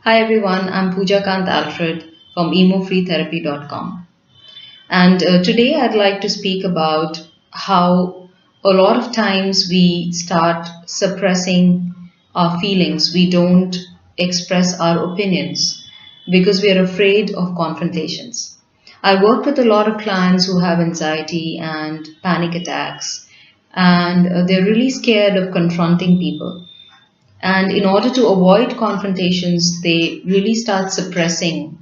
Hi everyone, I'm Pooja Kant Alfred from emofreetherapy.com. And today I'd like to speak about how a lot of times we start suppressing our feelings. We don't express our opinions because we are afraid of confrontations. I work with a lot of clients who have anxiety and panic attacks, and they're really scared of confronting people. And in order to avoid confrontations, they really start suppressing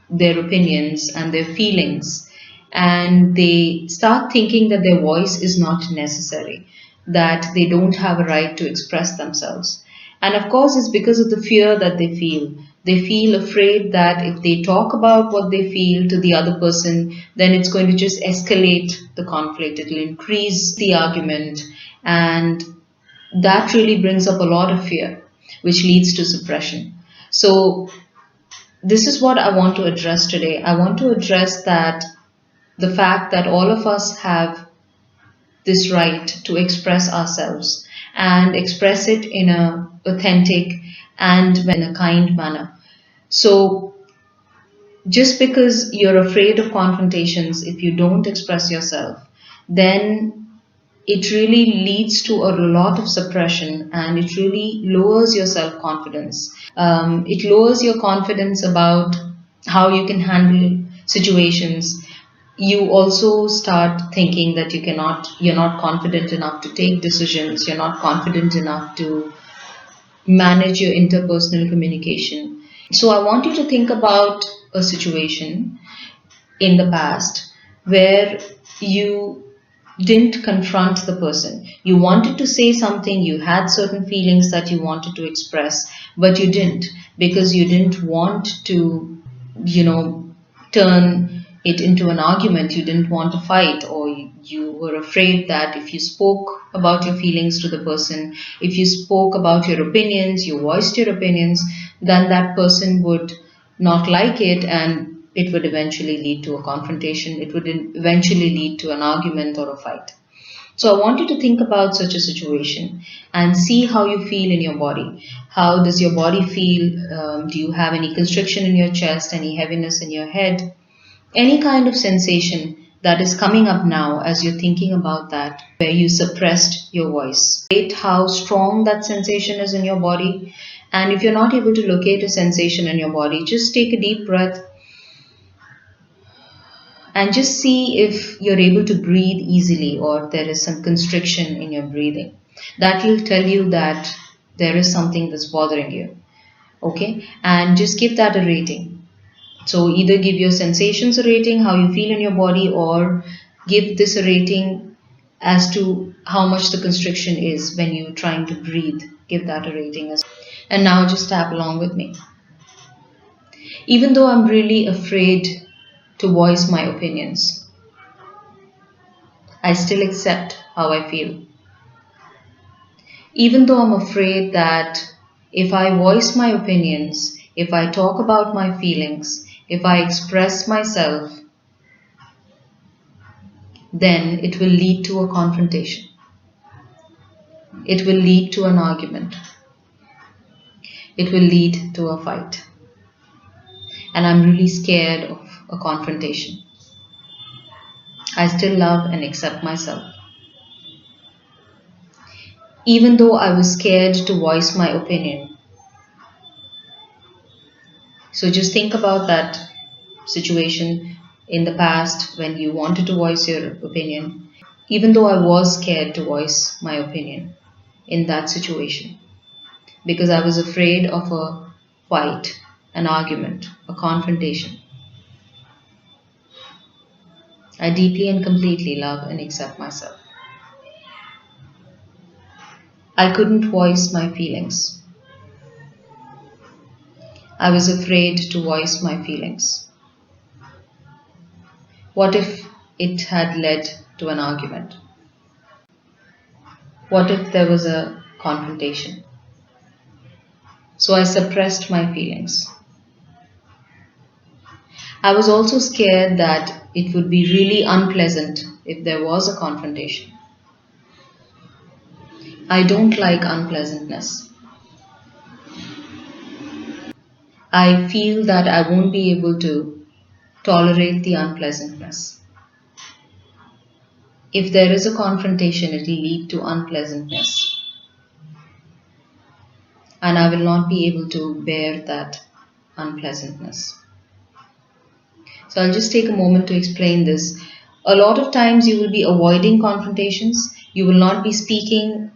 their opinions and their feelings. And they start thinking that their voice is not necessary, that they don't have a right to express themselves. And of course, it's because of the fear that they feel. They feel afraid that if they talk about what they feel to the other person, then it's going to just escalate the conflict. It will increase the argument, and that really brings up a lot of fear, which leads to suppression. So, this is what I want to address today. I want to address that the fact that all of us have this right to express ourselves and express it in a authentic and in a kind manner. So, just because you're afraid of confrontations, if you don't express yourself, then it really leads to a lot of suppression, and it really lowers your self confidence. It lowers your confidence about how you can handle situations. You also start thinking that you're not confident enough to take decisions, you're not confident enough to manage your interpersonal communication. So, I want you to think about a situation in the past where you didn't confront the person. You wanted to say something, you had certain feelings that you wanted to express, but you didn't because you didn't want to, turn it into an argument. You didn't want to fight, or you were afraid that if you spoke about your feelings to the person, if you spoke about your opinions, you voiced your opinions, then that person would not like it, and it would eventually lead to a confrontation. It would eventually lead to an argument or a fight. So I want you to think about such a situation and see how you feel in your body. How does your body feel? Do you have any constriction in your chest, any heaviness in your head? Any kind of sensation that is coming up now as you're thinking about that, where you suppressed your voice. Rate how strong that sensation is in your body. And if you're not able to locate a sensation in your body, just take a deep breath and just see if you're able to breathe easily or there is some constriction in your breathing. That will tell you that there is something that's bothering you. Okay? And just give that a rating. So either give your sensations a rating, how you feel in your body, or give this a rating as to how much the constriction is when you're trying to breathe. Give that a rating as well. And now just tap along with me. Even though I'm really afraid to voice my opinions, I still accept how I feel. Even though I'm afraid that if I voice my opinions, if I talk about my feelings, if I express myself, then it will lead to a confrontation. It will lead to an argument. It will lead to a fight. And I'm really scared of a confrontation. I still love and accept myself. Even though I was scared to voice my opinion. So just think about that situation in the past when you wanted to voice your opinion. Even though I was scared to voice my opinion in that situation, because I was afraid of a fight, an argument, a confrontation. I deeply and completely love and accept myself. I couldn't voice my feelings. I was afraid to voice my feelings. What if it had led to an argument? What if there was a confrontation? So I suppressed my feelings. I was also scared that it would be really unpleasant if there was a confrontation. I don't like unpleasantness. I feel that I won't be able to tolerate the unpleasantness. If there is a confrontation, it will lead to unpleasantness, and I will not be able to bear that unpleasantness. So I'll just take a moment to explain this. A lot of times you will be avoiding confrontations. You will not be speaking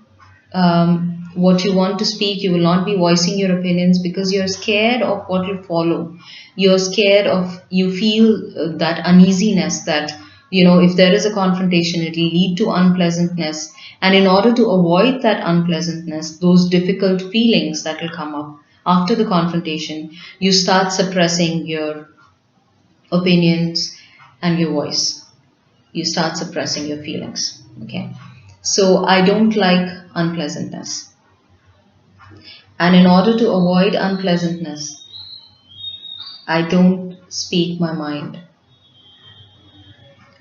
what you want to speak. You will not be voicing your opinions because you're scared of what will follow. You're scared of, you feel that uneasiness that, if there is a confrontation, it will lead to unpleasantness. And in order to avoid that unpleasantness, those difficult feelings that will come up after the confrontation, you start suppressing your opinions and your voice. You start suppressing your feelings. Okay. So I don't like unpleasantness. And in order to avoid unpleasantness, I don't speak my mind.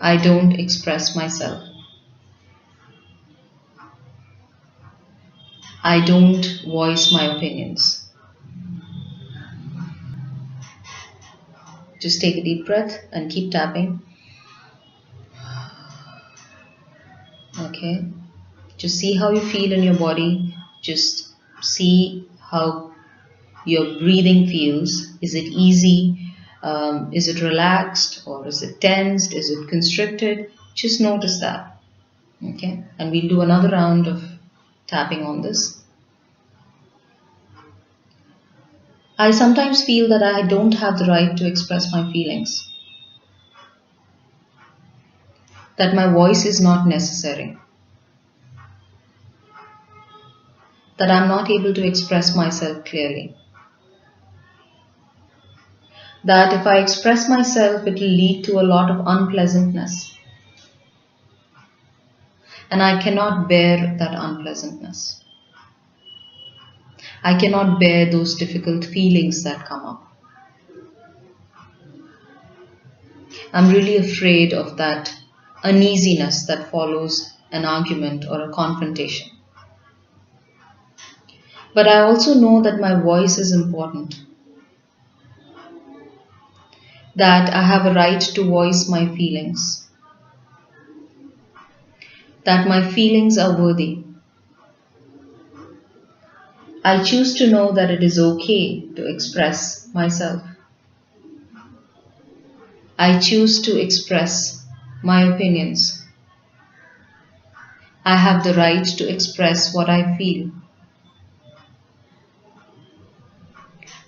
I don't express myself. I don't voice my opinions. Just take a deep breath and keep tapping. Okay. Just see how you feel in your body. Just see how your breathing feels. Is it easy? Is it relaxed? Or is it tensed? Is it constricted? Just notice that. Okay. And we'll do another round of tapping on this. I sometimes feel that I don't have the right to express my feelings. That my voice is not necessary. That I'm not able to express myself clearly. That if I express myself, it will lead to a lot of unpleasantness. And I cannot bear that unpleasantness. I cannot bear those difficult feelings that come up. I'm really afraid of that uneasiness that follows an argument or a confrontation. But I also know that my voice is important. That I have a right to voice my feelings. That my feelings are worthy. I choose to know that it is okay to express myself. I choose to express my opinions. I have the right to express what I feel.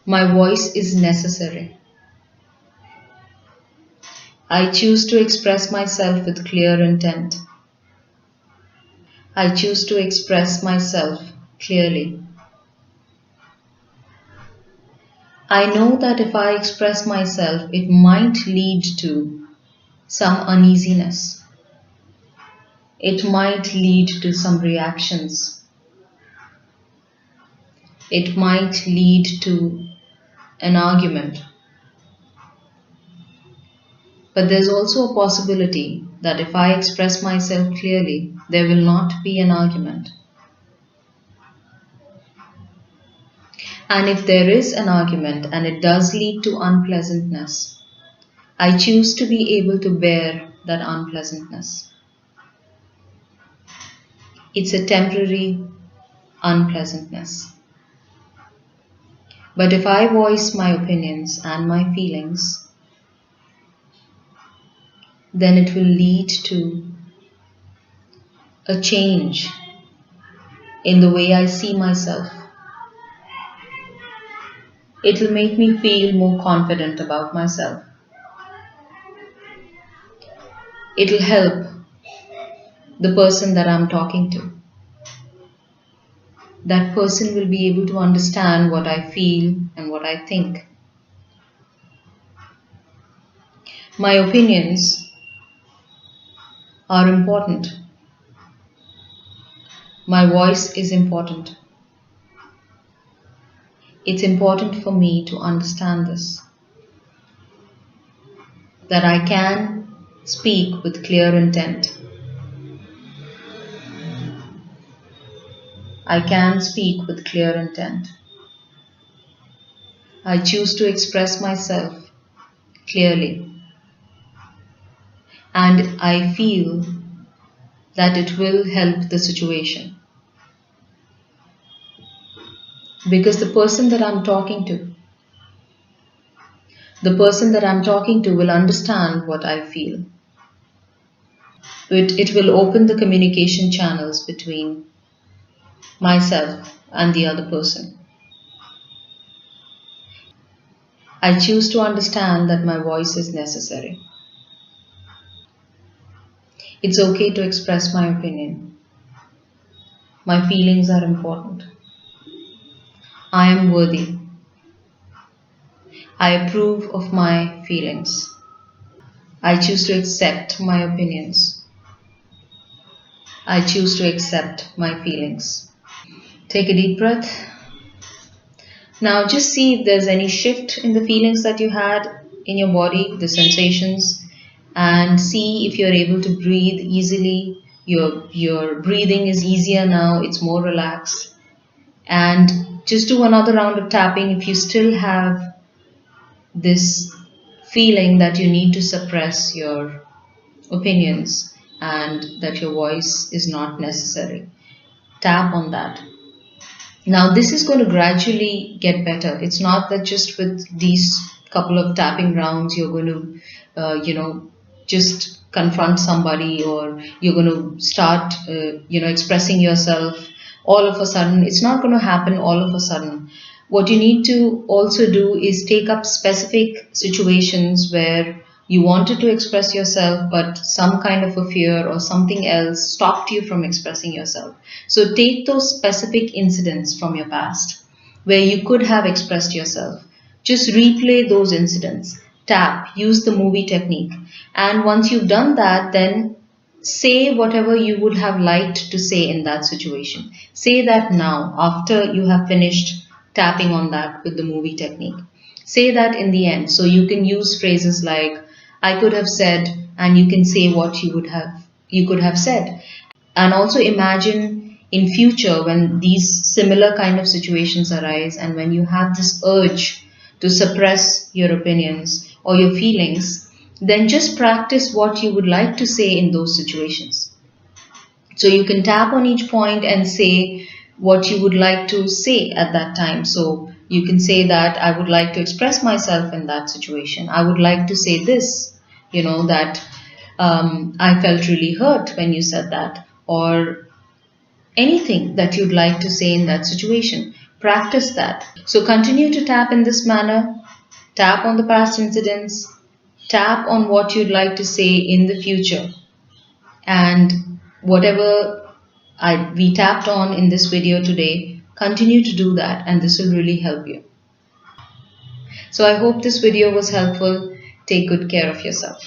My voice is necessary. I choose to express myself with clear intent. I choose to express myself clearly. I know that if I express myself, it might lead to some uneasiness. It might lead to some reactions. It might lead to an argument. But there's also a possibility that if I express myself clearly, there will not be an argument. And if there is an argument and it does lead to unpleasantness, I choose to be able to bear that unpleasantness. It's a temporary unpleasantness. But if I voice my opinions and my feelings, then it will lead to a change in the way I see myself. It will make me feel more confident about myself. It will help the person that I'm talking to. That person will be able to understand what I feel and what I think. My opinions are important. My voice is important. It's important for me to understand this. That I can speak with clear intent. I can speak with clear intent. I choose to express myself clearly, and I feel that it will help the situation because the person that I'm talking to will understand what I feel. It will open the communication channels between myself and the other person. I choose to understand that my voice is necessary. It's okay to express my opinion. My feelings are important. I am worthy. I approve of my feelings. I choose to accept my opinions. I choose to accept my feelings. Take a deep breath. Now just see if there's any shift in the feelings that you had in your body, the sensations, and see if you're able to breathe easily. Your breathing is easier now, it's more relaxed. And just do another round of tapping if you still have this feeling that you need to suppress your opinions and that your voice is not necessary. Tap on that. Now, this is going to gradually get better. It's not that just with these couple of tapping rounds you're going to, just confront somebody or you're going to start, expressing yourself all of a sudden. It's not going to happen all of a sudden. What you need to also do is take up specific situations where you wanted to express yourself, but some kind of a fear or something else stopped you from expressing yourself. So take those specific incidents from your past where you could have expressed yourself. Just replay those incidents. Tap, use the movie technique. And once you've done that, then say whatever you would have liked to say in that situation. Say that now, after you have finished tapping on that with the movie technique. Say that in the end. So you can use phrases like, I could have said, and you can say what you could have said. And also imagine in future when these similar kind of situations arise and when you have this urge to suppress your opinions or your feelings, then just practice what you would like to say in those situations. So you can tap on each point and say what you would like to say at that time. So you can say that I would like to express myself in that situation. I would like to say this, that I felt really hurt when you said that, or anything that you'd like to say in that situation. Practice that. So continue to tap in this manner. Tap on the past incidents. Tap on what you'd like to say in the future. And whatever we tapped on in this video today, continue to do that and this will really help you. So I hope this video was helpful. Take good care of yourself.